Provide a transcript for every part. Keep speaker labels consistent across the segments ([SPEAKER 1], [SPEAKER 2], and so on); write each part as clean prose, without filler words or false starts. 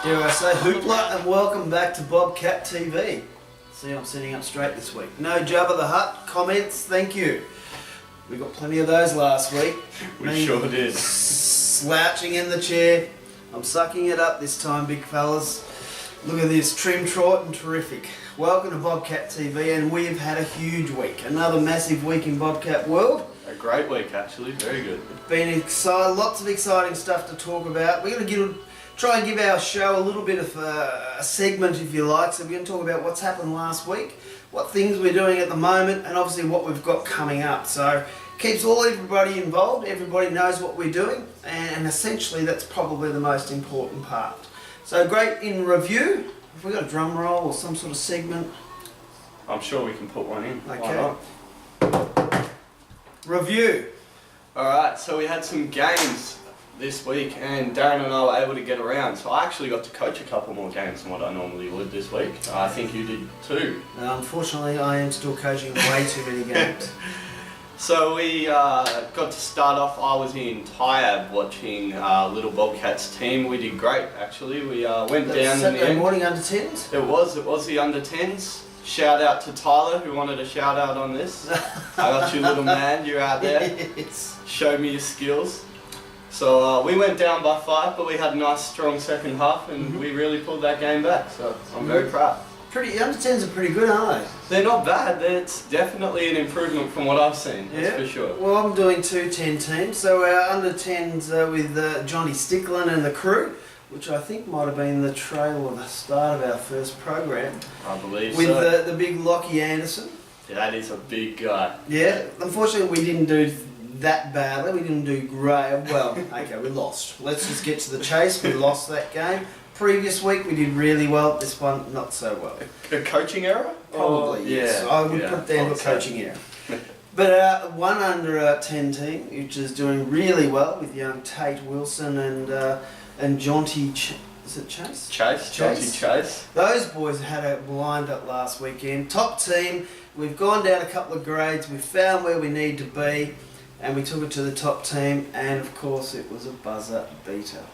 [SPEAKER 1] Dare I say hoopla, and welcome back to BOBCAT TV. See, I'm sitting up straight this week. No Jabba the Hutt comments, thank you. We got plenty of those last week.
[SPEAKER 2] We sure did.
[SPEAKER 1] Slouching in the chair. I'm sucking it up this time, big fellas. Look at this, trim, trot and terrific. Welcome to BOBCAT TV, and we've had a huge week. Another massive week in Bobcat world.
[SPEAKER 2] A great week actually, very good.
[SPEAKER 1] It's been lots of exciting stuff to talk about. We're going to try and give our show a little bit of a segment, if you like. So we're going to talk about what's happened last week, what things we're doing at the moment, and obviously what we've got coming up. So keeps everybody involved, everybody knows what we're doing, and essentially that's probably the most important part. So great in review. Have we got a drum roll or some sort of segment?
[SPEAKER 2] I'm sure we can put one in.
[SPEAKER 1] Okay.
[SPEAKER 2] Why not?
[SPEAKER 1] Review.
[SPEAKER 2] Alright, so we had some games this week and Darren and I were able to get around, so I actually got to coach a couple more games than what I normally would this week. I think you did too.
[SPEAKER 1] Unfortunately, I am still coaching way too many games.
[SPEAKER 2] So we got to start off. I was in Tyab watching Little Bobcats team. We did great actually. We went down in the end.
[SPEAKER 1] Morning under 10s?
[SPEAKER 2] It was the under 10s. Shout out to Tyler who wanted a shout out on this. I got you, little man, you're out there.
[SPEAKER 1] Yes.
[SPEAKER 2] Show me your skills. So we went down by 5, but we had a nice strong second half and we really pulled that game back. So I'm very proud.
[SPEAKER 1] Under 10s are pretty good, aren't they?
[SPEAKER 2] They're not bad. It's definitely an improvement from what I've seen, that's for sure.
[SPEAKER 1] Well, I'm doing 2 10 teams. So our under 10s with Johnny Sticklin and the crew, which I think might have been the trail of the start of our first program.
[SPEAKER 2] I believe
[SPEAKER 1] with
[SPEAKER 2] so.
[SPEAKER 1] With the big Lockie Anderson.
[SPEAKER 2] Yeah, that is a big guy.
[SPEAKER 1] Yeah, unfortunately we didn't do that badly. We didn't do great. Well, okay, we lost. Let's just get to the chase. We lost that game. Previous week we did really well. This one, not so well.
[SPEAKER 2] A coaching error?
[SPEAKER 1] Probably, yes. I would put down a coaching error. But one under 10 team, which is doing really well with young Tate Wilson and Jonty, is it Chase?
[SPEAKER 2] Jonty Chase.
[SPEAKER 1] Those boys had a blind up last weekend. Top team. We've gone down a couple of grades. We found where we need to be, and we took it to the top team. And of course, it was a buzzer beater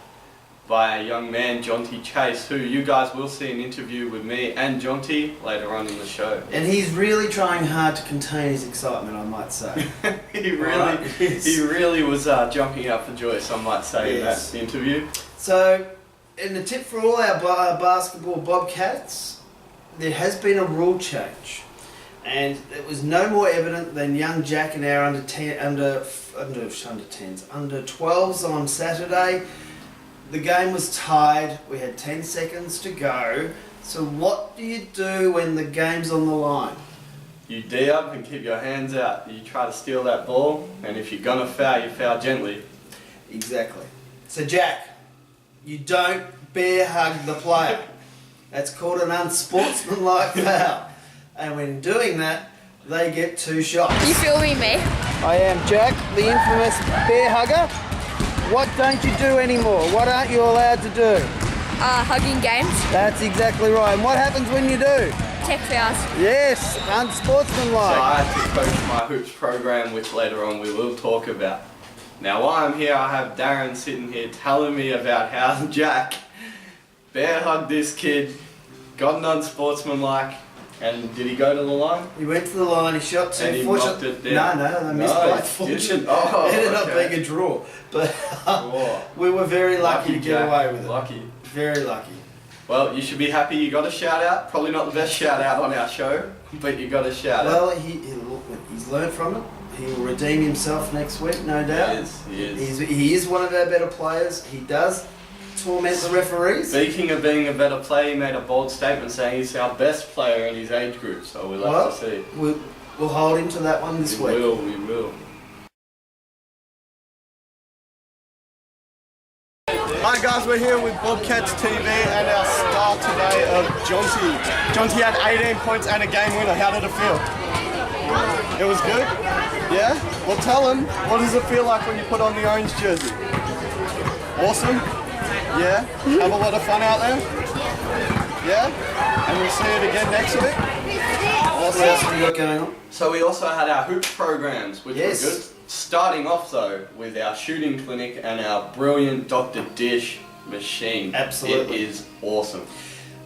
[SPEAKER 2] by a young man, Jonty Chase, who you guys will see an interview with me and Jonty later on in the show.
[SPEAKER 1] And he's really trying hard to contain his excitement, I might say.
[SPEAKER 2] He really was jumping up for joy, I might say, in that interview.
[SPEAKER 1] So, in the tip for all our basketball Bobcats, there has been a rule change. And it was no more evident than young Jack and our under 12s on Saturday. The game was tied, we had 10 seconds to go. So what do you do when the game's on the line?
[SPEAKER 2] You D up and keep your hands out. You try to steal that ball, and if you're gonna foul, you foul gently.
[SPEAKER 1] Exactly. So Jack, you don't bear hug the player. That's called an unsportsmanlike foul. And when doing that, they get 2 shots.
[SPEAKER 3] You filming me?
[SPEAKER 1] I am Jack, the infamous bear hugger. What don't you do anymore? What aren't you allowed to do?
[SPEAKER 3] Hugging games.
[SPEAKER 1] That's exactly right. And what happens when you do?
[SPEAKER 3] Tech fouls.
[SPEAKER 1] Yes, unsportsmanlike.
[SPEAKER 2] So I have to coach my hoops program, which later on we will talk about. Now while I'm here, I have Darren sitting here telling me about how Jack bear hugged this kid, got an unsportsmanlike. And did he go to the line?
[SPEAKER 1] He went to the line, he shot 2.
[SPEAKER 2] And he knocked it down.
[SPEAKER 1] No, they missed by fortune.
[SPEAKER 2] Oh,
[SPEAKER 1] it ended up being a draw. But we were very lucky to get away with it.
[SPEAKER 2] Lucky.
[SPEAKER 1] Very lucky.
[SPEAKER 2] Well, you should be happy you got a shout out. Probably not the best shout out on our show, but you got a shout out.
[SPEAKER 1] Well, he's learned from it. He will redeem himself next week, no doubt.
[SPEAKER 2] He is.
[SPEAKER 1] He is one of our better players. He does torment the referees.
[SPEAKER 2] Speaking of being a better player, he made a bold statement saying he's our best player in his age group, so we'll have to see.
[SPEAKER 1] We'll hold him to that one this week.
[SPEAKER 2] We will.
[SPEAKER 4] Hi guys, we're here with BOBCATS TV and our star today of Jonty. Jonty had 18 points and a game winner. How did it feel? It was good? Yeah? Well tell him, what does it feel like when you put on the orange jersey? Awesome? Yeah? Have a lot of fun out there? Yeah? And we'll see it again next week?
[SPEAKER 1] What else have you got going on?
[SPEAKER 2] So we also had our hoops programs, which were good. Starting off though with our shooting clinic and our brilliant Dr. Dish machine.
[SPEAKER 1] Absolutely.
[SPEAKER 2] It is awesome.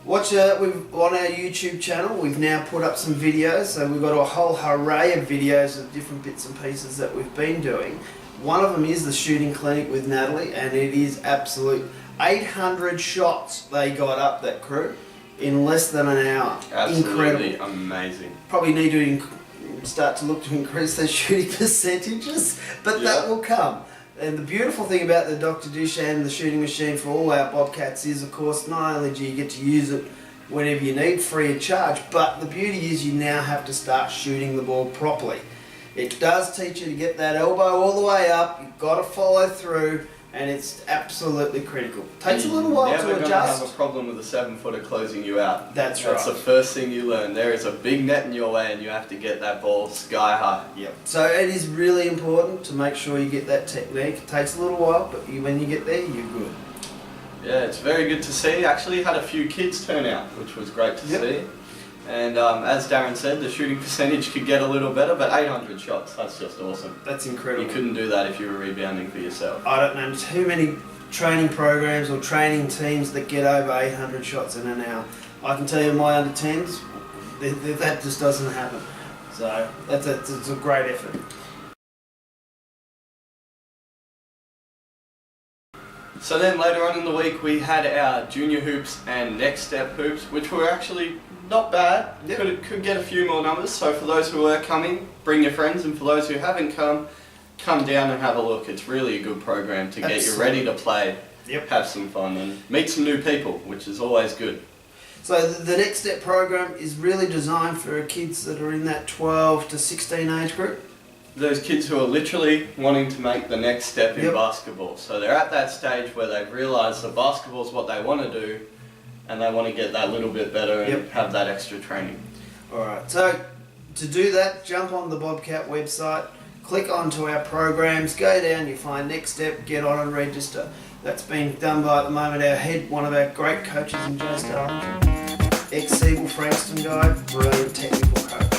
[SPEAKER 1] Watch we've on our YouTube channel. We've now put up some videos, so we've got a whole array of videos of different bits and pieces that we've been doing. One of them is the shooting clinic with Natalie, and it is absolute 800 shots they got up, that crew, in less than an hour.
[SPEAKER 2] Absolutely
[SPEAKER 1] Incredible.
[SPEAKER 2] amazing.
[SPEAKER 1] Probably need to start to look to increase those shooting percentages, but that will come. And the beautiful thing about the Dr. Dushan, the shooting machine for all our Bobcats, is of course not only do you get to use it whenever you need, free of charge, but the beauty is you now have to start shooting the ball properly. It does teach you to get that elbow all the way up, you've got to follow through, and it's absolutely critical. Takes a little while to
[SPEAKER 2] Never
[SPEAKER 1] adjust.
[SPEAKER 2] gonna have a problem with a 7-footer closing you out.
[SPEAKER 1] That's
[SPEAKER 2] That's
[SPEAKER 1] right.
[SPEAKER 2] the first thing you learn. There is a big net in your way, and you have to get that ball sky high.
[SPEAKER 1] Yep. So it is really important to make sure you get that technique. It takes a little while, but when you get there, you're good.
[SPEAKER 2] Yeah, it's very good to see. Actually had a few kids turn out, which was great to see. And as Darren said, the shooting percentage could get a little better, but 800 shots, that's just awesome.
[SPEAKER 1] That's incredible.
[SPEAKER 2] You couldn't do that if you were rebounding for yourself.
[SPEAKER 1] I don't know too many training programs or training teams that get over 800 shots in an hour. I can tell you my under 10s, that just doesn't happen. So it's a great effort.
[SPEAKER 2] So then later on in the week we had our junior hoops and next step hoops, which were actually not bad.
[SPEAKER 1] Yep.
[SPEAKER 2] Could get a few more numbers. So for those who are coming, bring your friends, and for those who haven't come down and have a look. It's really a good program to get you ready to play, have some fun, and meet some new people, which is always good.
[SPEAKER 1] So the next step program is really designed for kids that are in that 12 to 16 age group.
[SPEAKER 2] Those kids who are literally wanting to make the next step in basketball. So they're at that stage where they've realised that basketball is what they want to do, and they want to get that little bit better and have that extra training.
[SPEAKER 1] Alright, so to do that, jump on the Bobcat website, click onto our programs, go down, you find next step, get on and register. That's been done by, at the moment, our head, one of our great coaches in Joe Starling, ex-Siebel Frankston guy, brilliant technical coach.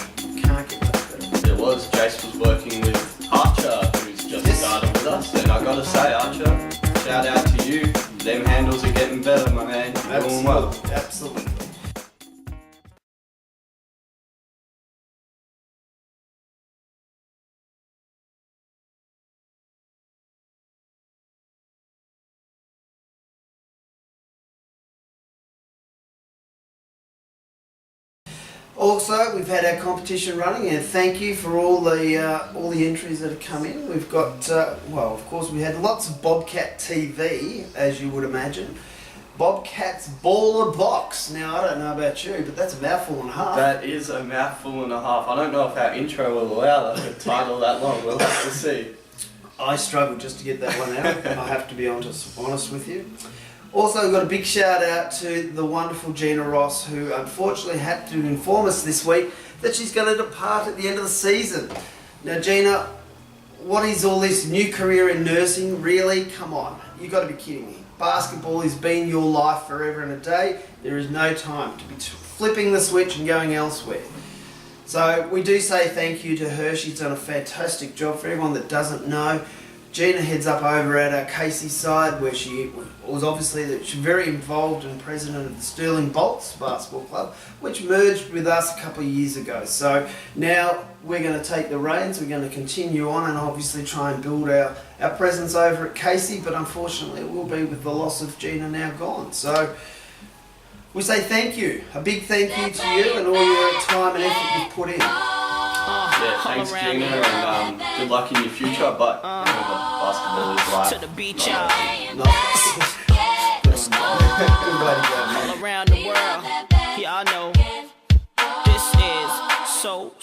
[SPEAKER 1] Can't get much better.
[SPEAKER 2] It was. Jace was working with Archer, who's just started with us, and I gotta say, Archer, shout out to you. Them handles are getting better, my man. You're doing well.
[SPEAKER 1] Absolutely. Also, we've had our competition running, and thank you for all the entries that have come in. We've got, well, of course, we had lots of Bobcat TV, as you would imagine. Bobcat's Baller Box. Now, I don't know about you, but that's a mouthful and a half.
[SPEAKER 2] That is a mouthful and a half. I don't know if our intro will allow us to title that long. We'll have to see.
[SPEAKER 1] I struggled just to get that one out. I have to be honest with you. Also, we've got a big shout out to the wonderful Gina Ross, who unfortunately had to inform us this week that she's going to depart at the end of the season. Now, Gina, what is all this new career in nursing? Really? Come on. You've got to be kidding me. Basketball has been your life forever and a day. There is no time to be flipping the switch and going elsewhere. So we do say thank you to her. She's done a fantastic job. For everyone that doesn't know, Gina heads up over at our Casey side, where she was obviously very involved and president of the Sterling Bolts Basketball Club, which merged with us a couple of years ago. So now we're going to take the reins, we're going to continue on and obviously try and build our presence over at Casey, but unfortunately it will be with the loss of Gina now gone. So we say thank you, a big thank you to you and all your time and effort you've put in.
[SPEAKER 2] Yeah, thanks Gina, and good luck in your future, but remember, basketball is life.
[SPEAKER 5] To the beach, y'all. All around the world, y'all know this is so